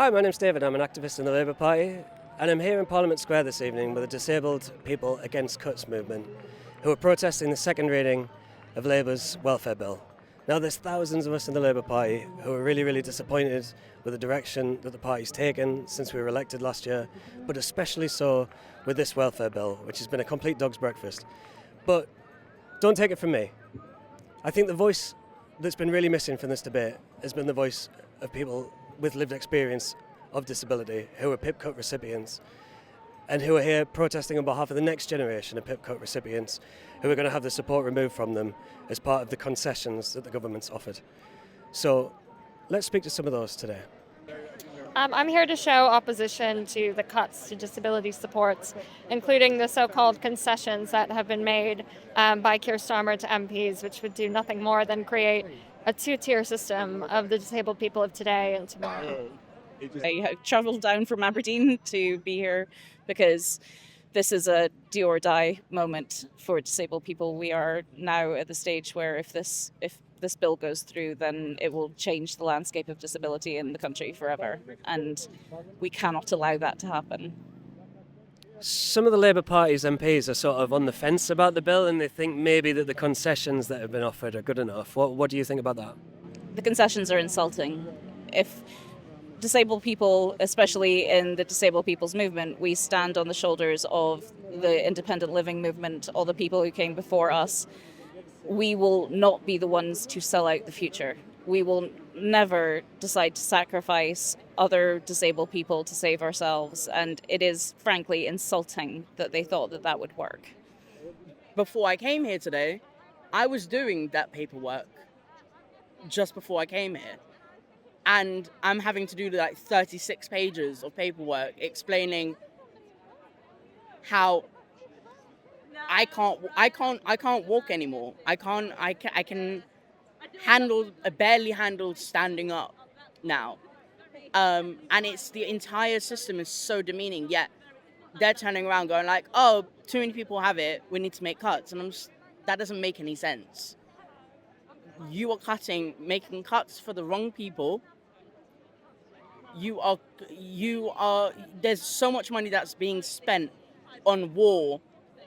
Hi, my name's David. I'm an activist in the Labour Party, and I'm here in Parliament Square this evening with the Disabled People Against Cuts movement, who are protesting the second reading of Labour's welfare bill. Now, there's thousands of us in the Labour Party who are really, really disappointed with the direction that the party's taken since we were elected last year, but especially so with this welfare bill, which has been a complete dog's breakfast. But don't take it from me. I think the voice that's been really missing from this debate has been the voice of people with lived experience of disability who are PIP cut recipients and who are here protesting on behalf of the next generation of PIP cut recipients who are going to have the support removed from them as part of the concessions that the government's offered. So let's speak to some of those today. I'm here to show opposition to the cuts to disability supports, including the so-called concessions that have been made by Keir Starmer to MPs, which would do nothing more than create a two-tier system of the disabled people of today and tomorrow. I travelled down from Aberdeen to be here because this is a do or die moment for disabled people. We are now at the stage where if this bill goes through, then it will change the landscape of disability in the country forever, and we cannot allow that to happen. Some of the Labour Party's MPs are sort of on the fence about the bill and they think maybe that the concessions that have been offered are good enough. What do you think about that? The concessions are insulting. If disabled people, especially in the disabled people's movement, we stand on the shoulders of the independent living movement, all the people who came before us. We will not be the ones to sell out the future. We will never decide to sacrifice other disabled people to save ourselves, and it is frankly insulting that they thought that would work. Before I came here today, I was doing that paperwork just before I came here. And I'm having to do like 36 pages of paperwork explaining how I can't walk anymore. I can barely handle standing up now. And it's the entire system is so demeaning, yet they're turning around going like, oh, too many people have it, we need to make cuts. And that doesn't make any sense. You are making cuts for the wrong people. There's so much money that's being spent on war,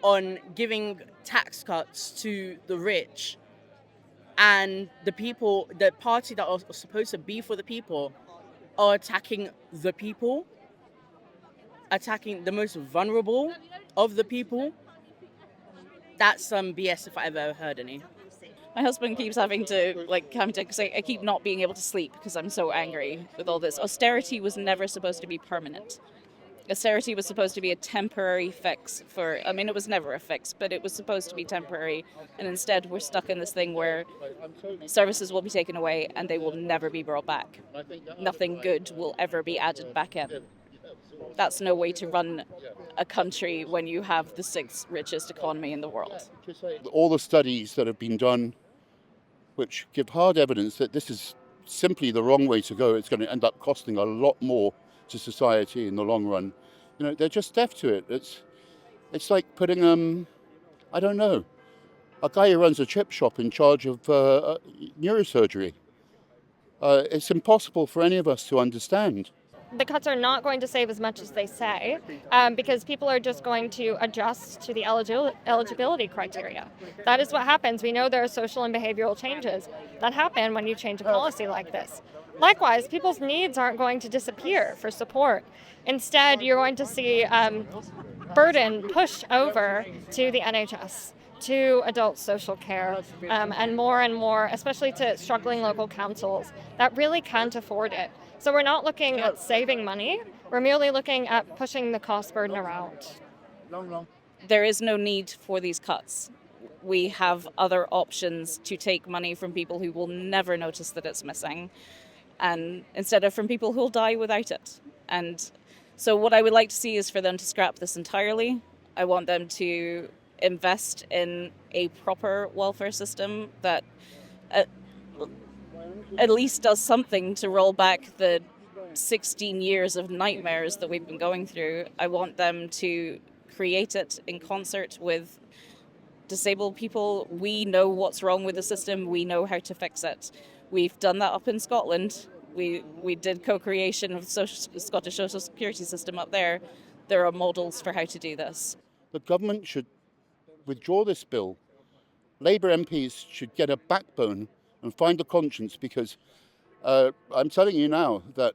on giving tax cuts to the rich, and the party that are supposed to be for the people are attacking the people, attacking the most vulnerable of the people. That's some BS if I ever heard any. My husband keeps having to say, I keep not being able to sleep because I'm so angry with all this. Austerity was never supposed to be permanent. Austerity was supposed to be a temporary fix it was never a fix, but it was supposed to be temporary. And instead we're stuck in this thing where services will be taken away and they will never be brought back. Nothing good will ever be added back in. That's no way to run a country when you have the sixth richest economy in the world. All the studies that have been done, which give hard evidence that this is simply the wrong way to go, it's going to end up costing a lot more to society in the long run. They're just deaf to it. It's like putting, I don't know, a guy who runs a chip shop in charge of neurosurgery. It's impossible for any of us to understand. The cuts are not going to save as much as they say because people are just going to adjust to the eligibility criteria. That is what happens. We know there are social and behavioral changes that happen when you change a policy like this. Likewise, people's needs aren't going to disappear for support. Instead, you're going to see burden pushed over to the NHS, to adult social care, and more, especially to struggling local councils that really can't afford it. So we're not looking at saving money, we're merely looking at pushing the cost burden around. There is no need for these cuts. We have other options to take money from people who will never notice that it's missing, and instead of from people who'll die without it. And so what I would like to see is for them to scrap this entirely. I want them to invest in a proper welfare system that at least does something to roll back the 16 years of nightmares that we've been going through. I want them to create it in concert with disabled people. We know what's wrong with the system. We know how to fix it. We've done that up in Scotland. We did co-creation of the Scottish social security system up there. There are models for how to do this. The government should withdraw this bill. Labour MPs should get a backbone and find a conscience, because I'm telling you now that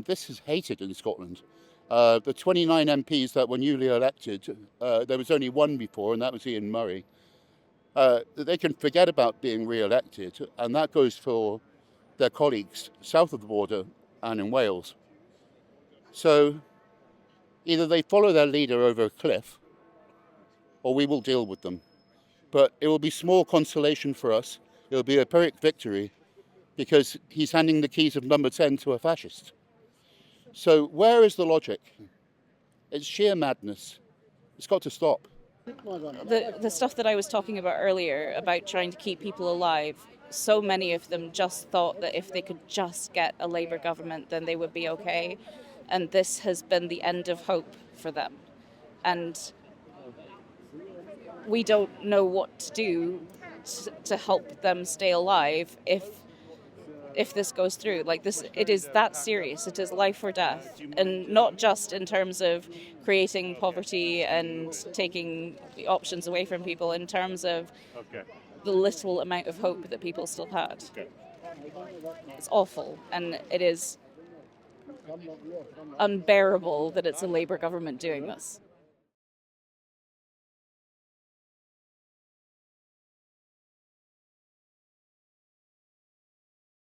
this is hated in Scotland. The 29 MPs that were newly elected, there was only one before, and that was Ian Murray. They can forget about being re-elected, and that goes for their colleagues south of the border and in Wales. So either they follow their leader over a cliff, or we will deal with them. But it will be small consolation for us. It will be a Pyrrhic victory, because he's handing the keys of number 10 to a fascist. So where is the logic? It's sheer madness. It's got to stop. The stuff that I was talking about earlier about trying to keep people alive, so many of them just thought that if they could just get a Labour government, then they would be okay. And this has been the end of hope for them. And we don't know what to do to help them stay alive if this goes through. Like this, it is that serious. It is life or death, and not just in terms of creating poverty and taking the options away from people, in terms of the little amount of hope that people still had. It's awful, and it is unbearable that it's a Labour government doing this.